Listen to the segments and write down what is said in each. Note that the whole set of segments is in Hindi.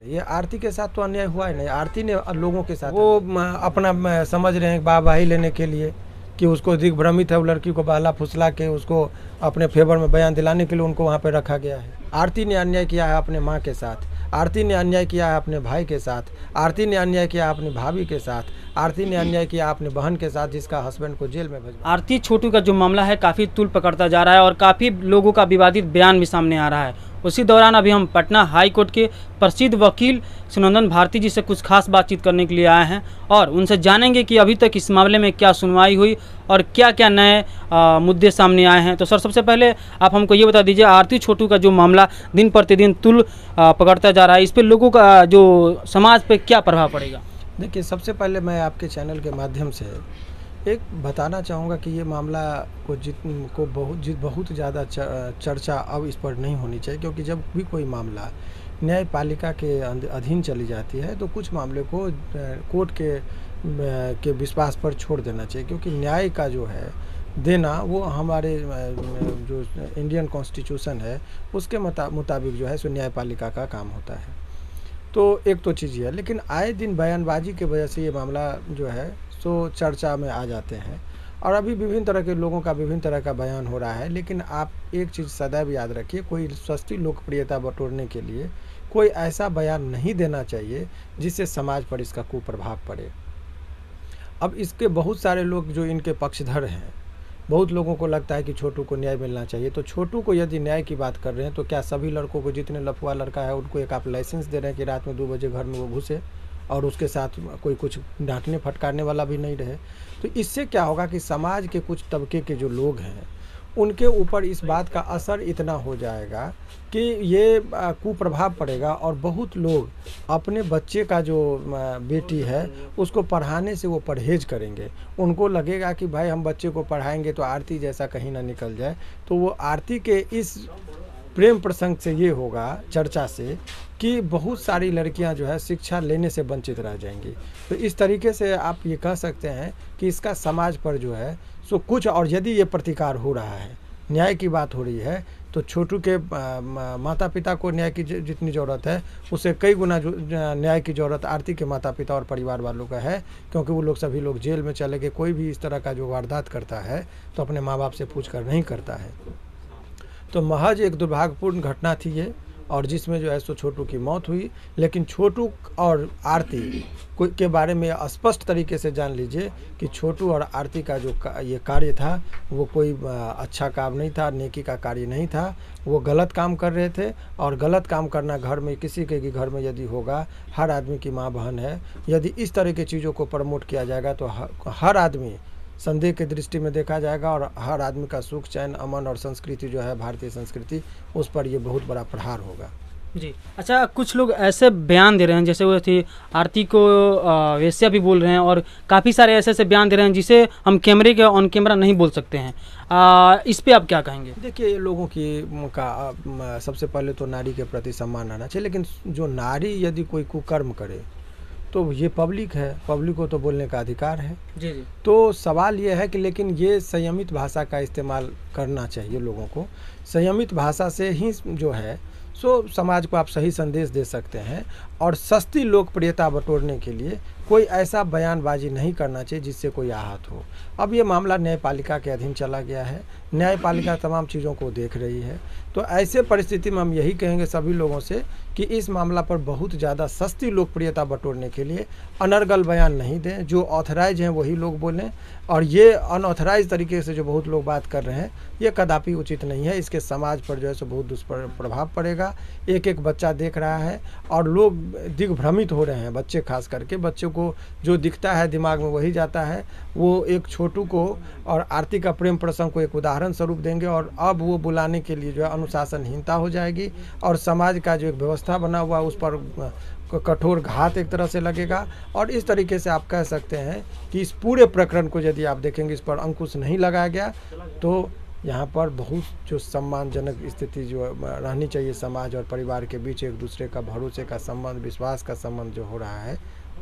ये आरती के साथ तो अन्याय हुआ ही नहीं, आरती ने लोगों के साथ वो अपना समझ रहे हैं वाहवाही लेने के लिए कि उसको दिग्भ्रमित है, वो लड़की को बहला फुसला के उसको अपने फेवर में बयान दिलाने के लिए उनको वहाँ पे रखा गया है। आरती ने अन्याय किया है अपने माँ के साथ, आरती ने अन्याय किया है अपने भाई के साथ, आरती ने अन्याय किया अपनी भाभी के साथ, आरती ने अन्याय किया अपने बहन के साथ जिसका हस्बैंड को जेल में भेजा। आरती छोटू का जो मामला है काफ़ी तूल पकड़ता जा रहा है और काफ़ी लोगों का विवादित बयान भी सामने आ रहा है। उसी दौरान अभी हम पटना हाई कोर्ट के प्रसिद्ध वकील सुनंदन भारती जी से कुछ खास बातचीत करने के लिए आए हैं और उनसे जानेंगे कि अभी तक इस मामले में क्या सुनवाई हुई और क्या क्या नए मुद्दे सामने आए हैं। तो सर, सबसे पहले आप हमको ये बता दीजिए, आरती छोटू का जो मामला दिन प्रतिदिन तूल पकड़ता जा रहा है, इस पर लोगों का जो समाज पे क्या प्रभाव पड़ेगा? देखिए, सबसे पहले मैं आपके चैनल के माध्यम से एक बताना चाहूँगा कि ये मामला को बहुत ज़्यादा चर्चा अब इस पर नहीं होनी चाहिए, क्योंकि जब भी कोई मामला न्यायपालिका के अधीन चली जाती है तो कुछ मामले को कोर्ट के विश्वास पर छोड़ देना चाहिए, क्योंकि न्याय का जो है देना वो हमारे जो इंडियन कॉन्स्टिट्यूशन है उसके मुताबिक जो है सो न्यायपालिका का काम होता है। तो एक तो चीज़ है, लेकिन आए दिन बयानबाजी की वजह से ये मामला जो है सो चर्चा में आ जाते हैं और अभी विभिन्न तरह के लोगों का विभिन्न तरह का बयान हो रहा है। लेकिन आप एक चीज़ सदैव याद रखिए, कोई सस्ती लोकप्रियता बटोरने के लिए कोई ऐसा बयान नहीं देना चाहिए जिससे समाज पर इसका कुप्रभाव पड़े। अब इसके बहुत सारे लोग जो इनके पक्षधर हैं, बहुत लोगों को लगता है कि छोटू को न्याय मिलना चाहिए। तो छोटू को यदि न्याय की बात कर रहे हैं तो क्या सभी लड़कों को, जितने लफुआ लड़का है उनको एक आप लाइसेंस दे रहे हैं कि रात में 2 बजे घर में वो घुसे और उसके साथ कोई कुछ डांटने फटकारने वाला भी नहीं रहे? तो इससे क्या होगा कि समाज के कुछ तबके के जो लोग हैं उनके ऊपर इस बात का असर इतना हो जाएगा कि ये कुप्रभाव पड़ेगा और बहुत लोग अपने बच्चे का जो बेटी है उसको पढ़ाने से वो परहेज करेंगे। उनको लगेगा कि भाई हम बच्चे को पढ़ाएंगे तो आरती जैसा कहीं ना निकल जाए। तो वो आरती के इस प्रेम प्रसंग से ये होगा, चर्चा से, कि बहुत सारी लड़कियां जो है शिक्षा लेने से वंचित रह जाएंगी। तो इस तरीके से आप ये कह सकते हैं कि इसका समाज पर जो है सो कुछ, और यदि ये प्रतिकार हो रहा है, न्याय की बात हो रही है, तो छोटू के माता पिता को न्याय की जितनी ज़रूरत है उससे कई गुना न्याय की ज़रूरत आरती के माता पिता और परिवार वालों का है, क्योंकि वो लोग सभी लोग जेल में चले गए। कोई भी इस तरह का जो वारदात करता है तो अपने माँ बाप से पूछ कर नहीं करता है। तो महज एक दुर्भाग्यपूर्ण घटना थी ये, और जिसमें जो है सो छोटू की मौत हुई। लेकिन छोटू और आरती के बारे में स्पष्ट तरीके से जान लीजिए कि छोटू और आरती का जो ये कार्य था वो कोई अच्छा काम नहीं था, नेकी का कार्य नहीं था। वो गलत काम कर रहे थे, और गलत काम करना घर में किसी के घर में यदि होगा, हर आदमी की माँ बहन है, यदि इस तरह की चीज़ों को प्रमोट किया जाएगा तो हर आदमी संदेह की दृष्टि में देखा जाएगा और हर आदमी का सुख, चैन, अमन और संस्कृति जो है भारतीय संस्कृति, उस पर ये बहुत बड़ा प्रहार होगा। जी, अच्छा, कुछ लोग ऐसे बयान दे रहे हैं जैसे वो थी आरती को वेश्या भी बोल रहे हैं और काफ़ी सारे ऐसे बयान दे रहे हैं जिसे हम कैमरे के ऑन कैमरा नहीं बोल सकते हैं। इस पे आप क्या कहेंगे? देखिए, ये लोगों की सबसे पहले तो नारी के प्रति सम्मान आना चाहिए, लेकिन जो नारी यदि कोई कुकर्म करे तो ये पब्लिक है, पब्लिक को तो बोलने का अधिकार है। जी जी। तो सवाल ये है कि लेकिन ये संयमित भाषा का इस्तेमाल करना चाहिए लोगों को। संयमित भाषा से ही जो है सो समाज को आप सही संदेश दे सकते हैं, और सस्ती लोकप्रियता बटोरने के लिए कोई ऐसा बयानबाजी नहीं करना चाहिए जिससे कोई आहत हो। अब ये मामला न्यायपालिका के अधीन चला गया है, न्यायपालिका तमाम चीज़ों को देख रही है। तो ऐसे परिस्थिति में हम यही कहेंगे सभी लोगों से कि इस मामला पर बहुत ज़्यादा सस्ती लोकप्रियता बटोरने के लिए अनर्गल बयान नहीं दें। जो ऑथराइज हैं वही लोग बोलें, और ये अनऑथराइज तरीके से जो बहुत लोग बात कर रहे हैं ये कदापि उचित नहीं है। इसके समाज पर जो है सो बहुत दुष्प्रभाव पड़ेगा। एक एक बच्चा देख रहा है और लोग दिग्भ्रमित हो रहे हैं, बच्चे खास करके। बच्चों को जो दिखता है दिमाग में वही जाता है। वो एक छोटू को और आरती का प्रेम प्रसंग को एक उदाहरण स्वरूप देंगे, और अब वो बुलाने के लिए जो है अनुशासनहीनता हो जाएगी, और समाज का जो एक व्यवस्था बना हुआ उस पर कठोर घात एक तरह से लगेगा। और इस तरीके से आप कह सकते हैं कि इस पूरे प्रकरण को यदि आप देखेंगे, इस पर अंकुश नहीं लगाया गया, तो यहाँ पर बहुत जो सम्मानजनक स्थिति जो रहनी चाहिए समाज और परिवार के बीच, एक दूसरे का भरोसे का संबंध, विश्वास का संबंध जो हो रहा है,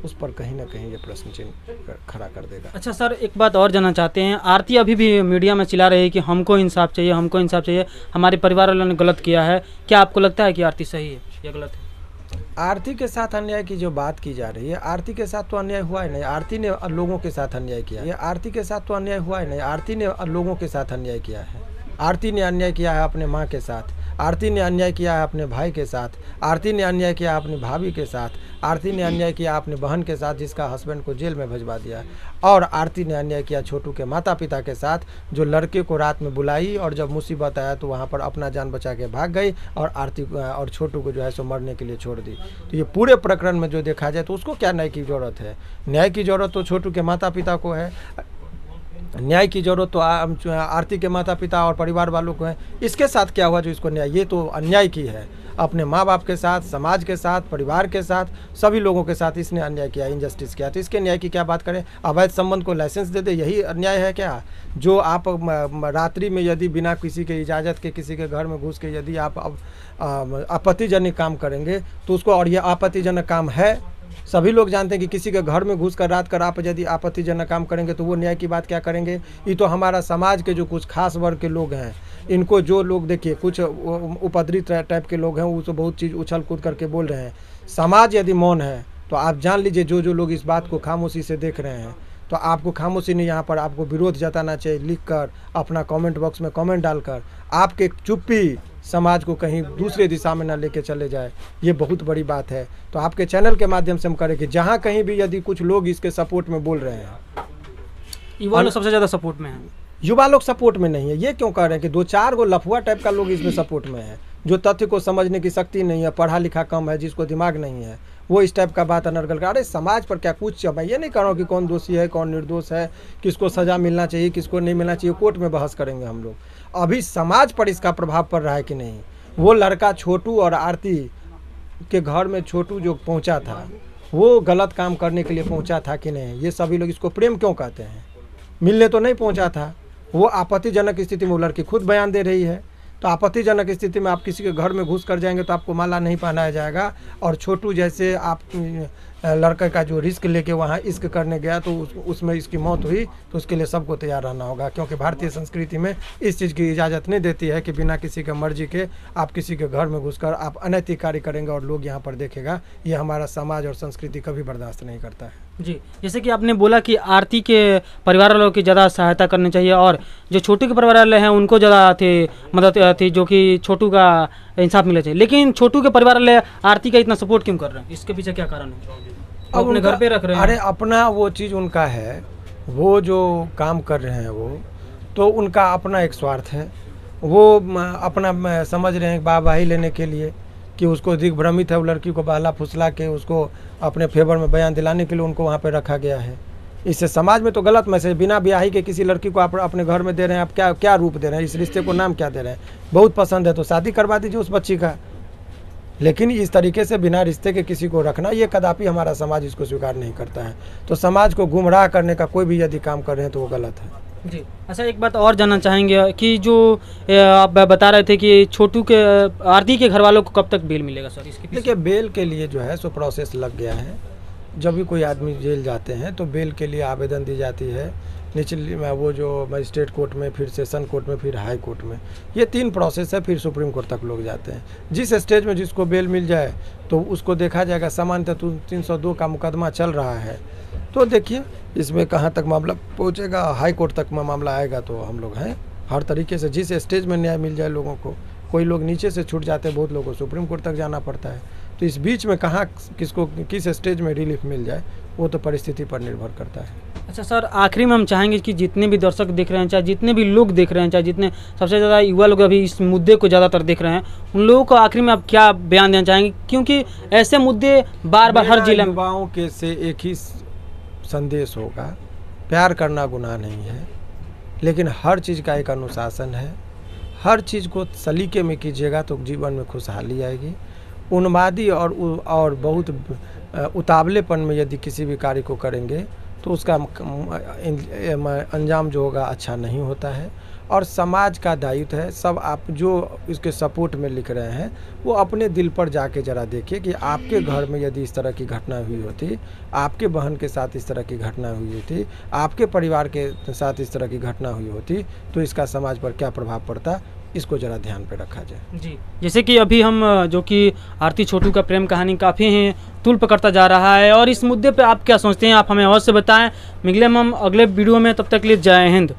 उस पर कहीं ना कहीं ये प्रश्न चिन्ह खड़ा कर देगा। अच्छा सर, एक बात और जानना चाहते हैं, आरती अभी भी मीडिया में चिल्ला रही है कि हमको इंसाफ चाहिए, हमको इंसाफ चाहिए, हमारे परिवार वालों ने गलत किया है। क्या आपको लगता है कि आरती सही है या गलत है? आरती के साथ अन्याय की जो बात की जा रही है, आरती के साथ तो अन्याय हुआ ही नहीं। आरती ने लोगों के साथ अन्याय किया। ये आरती के साथ तो अन्याय हुआ ही नहीं। आरती ने लोगों के साथ अन्याय किया है। आरती ने अन्याय किया है अपने माँ के साथ, आरती ने अन्याय किया है अपने भाई के साथ, आरती ने अन्याय किया अपनी भाभी के साथ, आरती ने अन्याय किया अपनी बहन के साथ जिसका हस्बैंड को जेल में भिजवा दिया, और आरती ने अन्याय किया छोटू के माता पिता के साथ, जो लड़के को रात में बुलाई और जब मुसीबत आया तो वहाँ पर अपना जान बचा के भाग गई और आरती और छोटू को जो है सो मरने के लिए छोड़ दी। तो ये पूरे प्रकरण में जो देखा जाए तो उसको क्या न्याय की ज़रूरत है? न्याय की ज़रूरत तो छोटू के माता पिता को है, न्याय की जरूरत तो आरती के माता पिता और परिवार वालों को है। इसके साथ क्या हुआ जो इसको न्याय? ये तो अन्याय की है अपने माँ बाप के साथ, समाज के साथ, परिवार के साथ, सभी लोगों के साथ इसने अन्याय किया, इनजस्टिस किया। तो इसके न्याय की क्या बात करें? अवैध संबंध को लाइसेंस दे दे, यही अन्याय है क्या? जो आप रात्रि में यदि बिना किसी के इजाज़त के किसी के घर में घुस के यदि आप आपत्तिजनक काम करेंगे तो उसको, और ये आपत्तिजनक काम है, सभी लोग जानते हैं कि किसी के घर में घुसकर रात कर आप यदि आपत्तिजनक काम करेंगे तो वो न्याय की बात क्या करेंगे? ये तो हमारा समाज के जो कुछ खास वर्ग के लोग हैं, इनको जो लोग देखिए कुछ उपद्रवी टाइप के लोग हैं, वो तो बहुत चीज़ उछल कूद करके बोल रहे हैं। समाज यदि मौन है तो आप जान लीजिए जो जो लोग इस बात को खामोशी से देख रहे हैं, तो आपको खामोशी नहीं, यहाँ पर आपको विरोध जताना चाहिए, लिख कर अपना कमेंट बॉक्स में कमेंट डालकर। आपके चुप्पी समाज को कहीं दूसरे दिशा में ना लेके चले जाए, ये बहुत बड़ी बात है। तो आपके चैनल के माध्यम से हम करें कि जहाँ कहीं भी यदि कुछ लोग इसके सपोर्ट में बोल रहे हैं, युवा लोग सबसे ज़्यादा सपोर्ट में हैं। युवा लोग सपोर्ट में नहीं है, ये क्यों कह रहे हैं कि 2-4 गो लफुआ टाइप का लोग इसमें सपोर्ट में है, जो तथ्य को समझने की शक्ति नहीं है, पढ़ा लिखा कम है, जिसको दिमाग नहीं है, वो इस टाइप का बात अनर्गल कर। अरे समाज पर क्या कुछ, मैं ये नहीं कह रहा हूँ कि कौन दोषी है कौन निर्दोष है, किसको सज़ा मिलना चाहिए किसको नहीं मिलना चाहिए, कोर्ट में बहस करेंगे हम लोग। अभी समाज पर इसका प्रभाव पड़ रहा है कि नहीं? वो लड़का छोटू और आरती के घर में छोटू जो पहुंचा था, वो गलत काम करने के लिए पहुंचा था कि नहीं? ये सभी लोग इसको प्रेम क्यों कहते हैं? मिलने तो नहीं पहुंचा था, वो आपत्तिजनक स्थिति में वो लड़की खुद बयान दे रही है। तो आपत्तिजनक स्थिति में आप किसी के घर में घुस कर जाएंगे तो आपको माला नहीं पहनाया जाएगा, और छोटू जैसे आप लड़के का जो रिस्क लेके वहाँ इश्क करने गया तो उसमें इसकी मौत हुई, तो उसके लिए सबको तैयार रहना होगा, क्योंकि भारतीय संस्कृति में इस चीज़ की इजाज़त नहीं देती है कि बिना किसी के मर्जी के आप किसी के घर में घुसकर आप अनैतिक कार्य करेंगे और लोग यहाँ पर देखेगा। ये हमारा समाज और संस्कृति कभी बर्दाश्त नहीं करता है। जी, जैसे कि आपने बोला कि आरती के परिवार वालों की ज़्यादा सहायता करनी चाहिए और जो छोटू के परिवार वाले हैं उनको ज़्यादा मदद थी, जो कि छोटू का इंसाफ मिलना चाहिए। लेकिन छोटू के परिवार वाले आरती का इतना सपोर्ट क्यों कर रहे हैं? इसके पीछे क्या कारण है? अब अपने घर पे रख रहे हैं। अरे अपना वो चीज़ उनका है, वो जो काम कर रहे हैं वो तो उनका अपना एक स्वार्थ है, वो अपना समझ रहे हैं वाहवाही लेने के लिए कि उसको दिग्भ्रमित है, वो लड़की को बहला फुसला के उसको अपने फेवर में बयान दिलाने के लिए उनको वहाँ पे रखा गया है। इससे समाज में तो गलत मैसेज, बिना ब्याही के किसी लड़की को आप अपने घर में दे रहे हैं, आप क्या क्या रूप दे रहे हैं? इस रिश्ते को नाम क्या दे रहे हैं? बहुत पसंद है तो शादी करवा दीजिए उस बच्ची का, लेकिन इस तरीके से बिना रिश्ते के किसी को रखना, ये कदापि हमारा समाज इसको स्वीकार नहीं करता है। तो समाज को गुमराह करने का कोई भी यदि काम कर रहे हैं तो वो गलत है। जी, अच्छा एक बात और जानना चाहेंगे कि जो आप बता रहे थे कि छोटू के आरती के घर वालों को कब तक बेल मिलेगा सर? इसके देखिए, बेल के लिए जो है सो प्रोसेस लग गया है। जब भी कोई आदमी जेल जाते हैं तो बेल के लिए आवेदन दी जाती है निचली वो जो मजिस्ट्रेट कोर्ट में, फिर सेशन कोर्ट में, फिर हाई कोर्ट में, ये 3 प्रोसेस है, फिर सुप्रीम कोर्ट तक लोग जाते हैं। जिस स्टेज में जिसको बेल मिल जाए तो उसको देखा जाएगा। सामान्यतः 302 का मुकदमा चल रहा है, तो देखिए इसमें कहाँ तक मामला पहुँचेगा। हाई कोर्ट तक में मामला आएगा तो हम लोग हैं हर तरीके से, जिस स्टेज में न्याय मिल जाए लोगों को। कोई लोग नीचे से छूट जाते हैं, बहुत लोगों को सुप्रीम कोर्ट तक जाना पड़ता है। तो इस बीच में कहाँ किसको किस स्टेज में रिलीफ मिल जाए वो तो परिस्थिति पर निर्भर करता है। अच्छा सर, आखिरी में हम चाहेंगे कि जितने भी दर्शक देख रहे हैं, चाहे जितने भी लोग देख रहे हैं, चाहे जितने सबसे ज़्यादा युवा लोग अभी इस मुद्दे को ज़्यादातर देख रहे हैं, उन लोगों को आखिरी में आप क्या बयान देना चाहेंगे? क्योंकि ऐसे मुद्दे बार बार हर जिले में। युवाओं के से एक ही संदेश होगा, प्यार करना गुनाह नहीं है, लेकिन हर चीज़ का एक अनुशासन है। हर चीज़ को सलीके में कीजिएगा तो जीवन में खुशहाली आएगी। उन्मादी और बहुत उतावलेपन में यदि किसी भी कार्य को करेंगे तो उसका अंजाम जो होगा अच्छा नहीं होता है। और समाज का दायित्व है, सब आप जो इसके सपोर्ट में लिख रहे हैं वो अपने दिल पर जाके ज़रा देखिए कि आपके घर में यदि इस तरह की घटना हुई होती, आपके बहन के साथ इस तरह की घटना हुई होती, आपके परिवार के साथ इस तरह की घटना हुई होती तो इसका समाज पर क्या प्रभाव पड़ता, इसको ज़रा ध्यान पे रखा जाए। जी, जैसे कि अभी हम जो कि आरती छोटू का प्रेम कहानी काफ़ी ही तूल पकड़ता जा रहा है, और इस मुद्दे पे आप क्या सोचते हैं, आप हमें अवश्य बताएं। मिले हम अगले वीडियो में, तब तक के लिए जय हिंद।